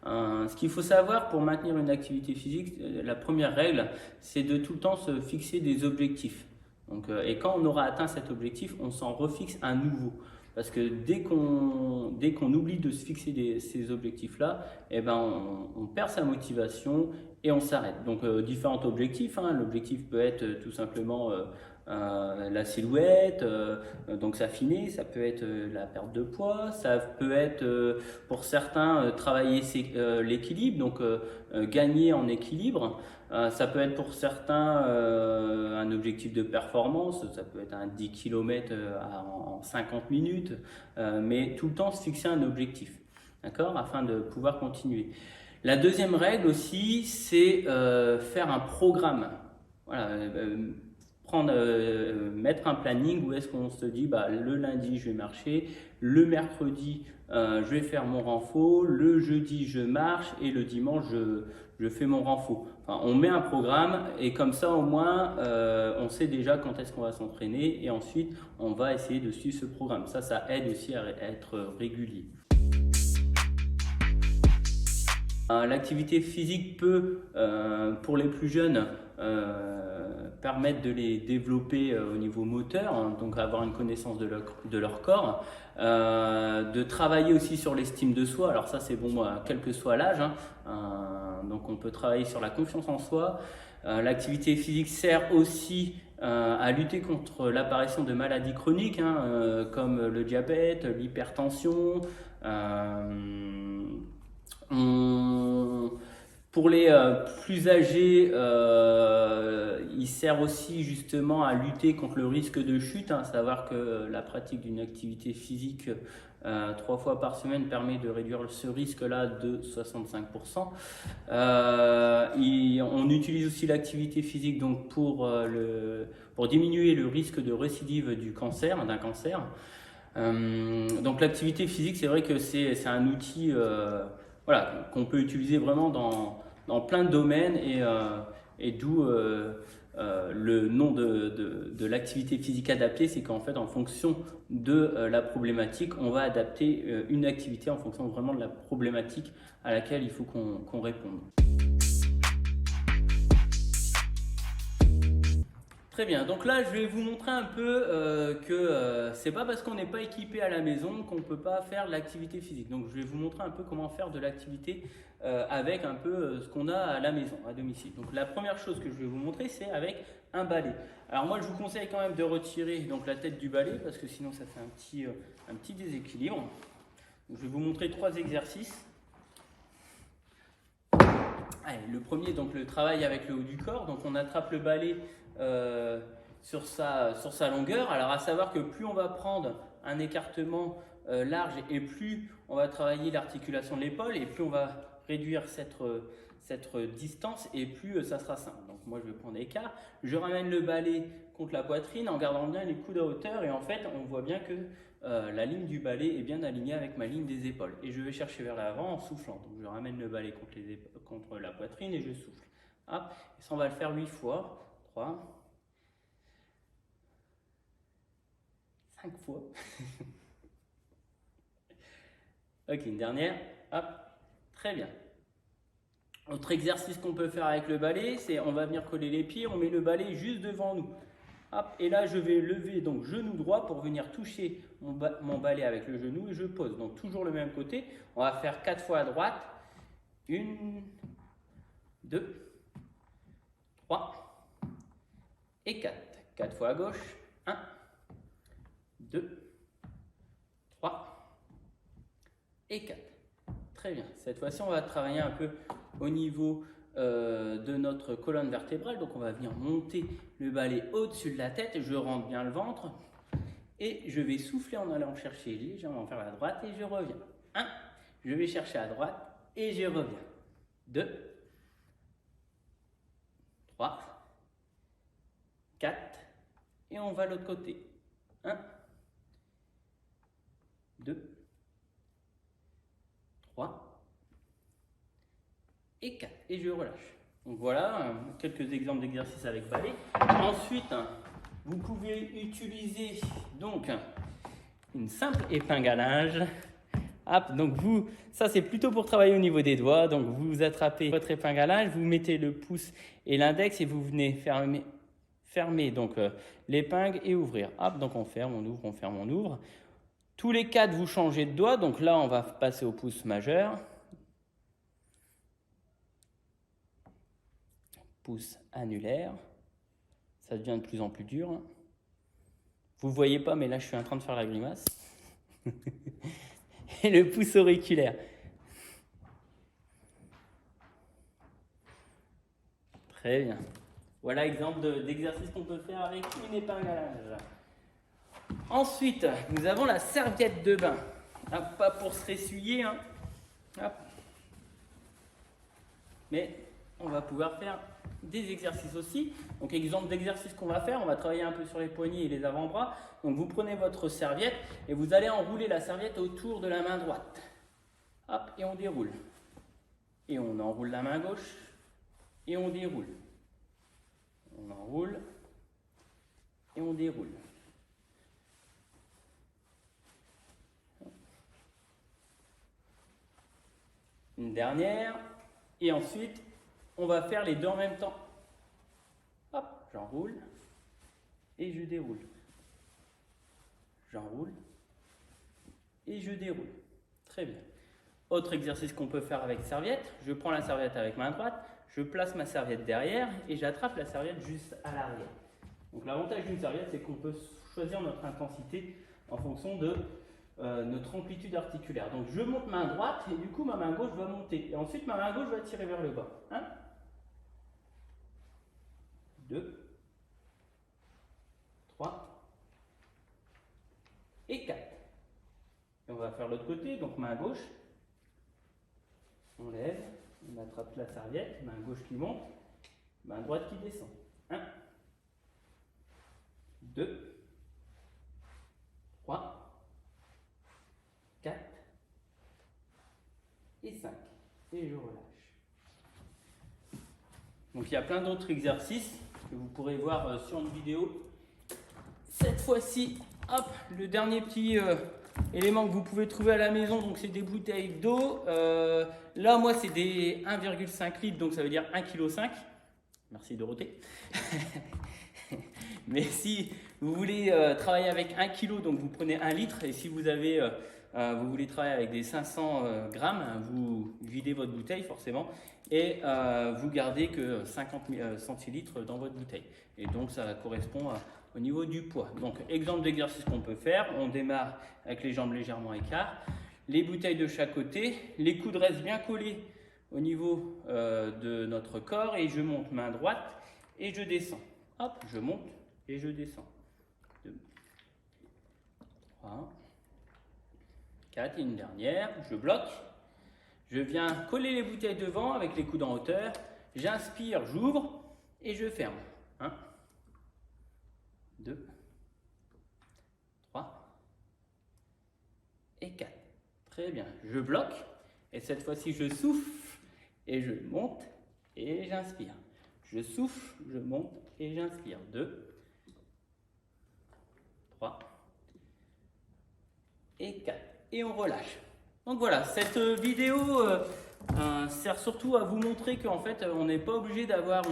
Ce qu'il faut savoir pour maintenir une activité physique, la première règle, c'est de tout le temps se fixer des objectifs. Donc, et quand on aura atteint cet objectif, on s'en refixe un nouveau. Parce que dès qu'on oublie de se fixer ces objectifs-là, eh ben on perd sa motivation et on s'arrête. Donc différents objectifs, hein. L'objectif peut être tout simplement la silhouette, donc s'affiner, ça peut être la perte de poids, ça peut être pour certains travailler l'équilibre, donc gagner en équilibre. Ça peut être pour certains un objectif de performance, ça peut être un 10 km en 50 minutes, mais tout le temps se fixer un objectif, d'accord, afin de pouvoir continuer. La deuxième règle aussi, c'est faire un programme. Voilà, mettre un planning où est-ce qu'on se dit bah, le lundi je vais marcher, le mercredi je vais faire mon renfo, le jeudi je marche et le dimanche je fais mon renfo. Enfin, on met un programme et comme ça au moins on sait déjà quand est-ce qu'on va s'entraîner et ensuite on va essayer de suivre ce programme. Ça aide aussi à être régulier. L'activité physique peut, pour les plus jeunes, permettre de les développer au niveau moteur, hein, donc avoir une connaissance de leur corps, de travailler aussi sur l'estime de soi. Alors ça c'est bon, quel que soit l'âge, hein, donc on peut travailler sur la confiance en soi. L'activité physique sert aussi à lutter contre l'apparition de maladies chroniques, hein, comme le diabète, l'hypertension. Pour les plus âgés, il sert aussi justement à lutter contre le risque de chute, hein, savoir que la pratique d'une activité physique 3 fois par semaine permet de réduire ce risque-là de 65%. On utilise aussi l'activité physique donc pour diminuer le risque de récidive d'un cancer. Donc l'activité physique, c'est vrai que c'est un outil voilà, qu'on peut utiliser vraiment dans plein de domaines et d'où le nom de l'activité physique adaptée, c'est qu'en fait en fonction de la problématique, on va adapter une activité en fonction vraiment de la problématique à laquelle il faut qu'on réponde. Très bien, donc là je vais vous montrer un peu que c'est pas parce qu'on n'est pas équipé à la maison qu'on ne peut pas faire de l'activité physique. Donc je vais vous montrer un peu comment faire de l'activité avec un peu ce qu'on a à la maison, à domicile. Donc la première chose que je vais vous montrer, c'est avec un balai. Alors moi je vous conseille quand même de retirer donc, la tête du balai parce que sinon ça fait un petit déséquilibre. Donc, je vais vous montrer 3 exercices. Allez, le premier, donc le travail avec le haut du corps. Donc on attrape le balai sur sa longueur. Alors à savoir que plus on va prendre un écartement large et plus on va travailler l'articulation de l'épaule et plus on va réduire cette distance et plus ça sera simple. Donc moi je vais prendre écart, je ramène le balai contre la poitrine en gardant bien les coudes à hauteur et en fait on voit bien que la ligne du balai est bien alignée avec ma ligne des épaules et je vais chercher vers l'avant en soufflant. Donc je ramène le balai contre la poitrine et je souffle. Hop. Et ça on va le faire 8 fois. 3, 5 fois. Ok, une dernière. Hop, très bien. Autre exercice qu'on peut faire avec le balai, c'est on va venir coller les pieds, on met le balai juste devant nous. Hop, et là je vais lever donc genou droit pour venir toucher mon balai avec le genou et je pose. Donc toujours le même côté. On va faire 4 fois à droite. 1, 2, 3. Et 4. 4 fois à gauche. 1, 2, 3 et 4. Très bien. Cette fois-ci, on va travailler un peu au niveau de notre colonne vertébrale. Donc, on va venir monter le balai au-dessus de la tête. Je rentre bien le ventre. Et je vais souffler en allant chercher légèrement vers la droite et je reviens. 1. Je vais chercher à droite et je reviens. 2, 3, 4, et on va de l'autre côté. 1, 2, 3 et 4. Et je relâche. Donc voilà, quelques exemples d'exercices avec balai. Ensuite, vous pouvez utiliser donc une simple épingle à linge Hop, donc ça c'est plutôt pour travailler au niveau des doigts. Donc vous attrapez votre épingle à linge, vous mettez le pouce et l'index et vous venez fermer donc l'épingle et ouvrir. Hop, donc on ferme, on ouvre, on ferme, on ouvre. Tous les 4, vous changez de doigt. Donc là, on va passer au pouce majeur. Pouce annulaire. Ça devient de plus en plus dur. Vous ne voyez pas, mais là, je suis en train de faire la grimace. Et le pouce auriculaire. Très bien. Voilà exemple d'exercice qu'on peut faire avec une épingle à linge. Ensuite, nous avons la serviette de bain. Hop, pas pour se ressuyer, hein. Hop. Mais on va pouvoir faire des exercices aussi. Donc, exemple d'exercice qu'on va faire, on va travailler un peu sur les poignets et les avant-bras. Donc, vous prenez votre serviette et vous allez enrouler la serviette autour de la main droite. Hop, et on déroule. Et on enroule la main gauche et on déroule. On enroule et on déroule. Une dernière. Et ensuite, on va faire les deux en même temps. Hop, j'enroule et je déroule. J'enroule et je déroule. Très bien. Autre exercice qu'on peut faire avec serviette. Je prends la serviette avec main droite, je place ma serviette derrière et j'attrape la serviette juste à l'arrière. Donc l'avantage d'une serviette, c'est qu'on peut choisir notre intensité en fonction de notre amplitude articulaire. Donc je monte main droite et du coup ma main gauche va monter. Et ensuite ma main gauche va tirer vers le bas. 1, 2, 3 et 4. Et on va faire l'autre côté, donc main gauche. On lève, on attrape la serviette, main gauche qui monte, main droite qui descend. 1, 2, 3, 4 et 5. Et je relâche. Donc il y a plein d'autres exercices que vous pourrez voir sur une vidéo. Cette fois-ci, hop, le dernier petit élément que vous pouvez trouver à la maison, donc c'est des bouteilles d'eau. Là, moi, c'est des 1,5 litres, donc ça veut dire 1,5 kg. Merci Dorothée. Mais si vous voulez travailler avec 1 kg, donc vous prenez 1 litre. Et si vous avez, vous voulez travailler avec des 500 grammes, vous videz votre bouteille forcément. Et vous gardez que 50 centilitres dans votre bouteille. Et donc ça correspond au niveau du poids. Donc exemple d'exercice qu'on peut faire, on démarre avec les jambes légèrement écartes, les bouteilles de chaque côté, les coudes restent bien collés au niveau de notre corps et je monte main droite et je descends. Hop, je monte et je descends. 2, 3, 4 et une dernière, je bloque. Je viens coller les bouteilles devant avec les coudes en hauteur. J'inspire, j'ouvre et je ferme. 1, 2, 3 et 4. Très bien. Je bloque et cette fois-ci je souffle et je monte et j'inspire. Je souffle, je monte et j'inspire. 2, 3 et 4. Et on relâche. Donc voilà, cette vidéo sert surtout à vous montrer qu'en fait on n'est pas obligé d'avoir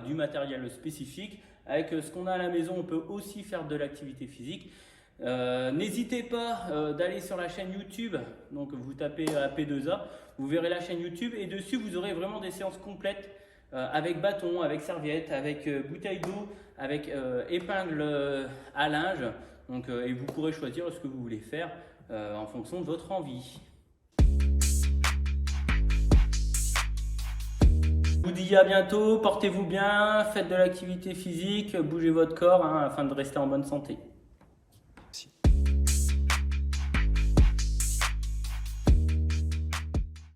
du matériel spécifique. Avec ce qu'on a à la maison, on peut aussi faire de l'activité physique. N'hésitez pas d'aller sur la chaîne YouTube, donc vous tapez AP2A, vous verrez la chaîne YouTube et dessus vous aurez vraiment des séances complètes avec bâton, avec serviette, avec bouteille d'eau, avec épingle à linge. Donc, et vous pourrez choisir ce que vous voulez faire en fonction de votre envie. Je vous dis à bientôt, portez-vous bien, faites de l'activité physique, bougez votre corps afin de rester en bonne santé.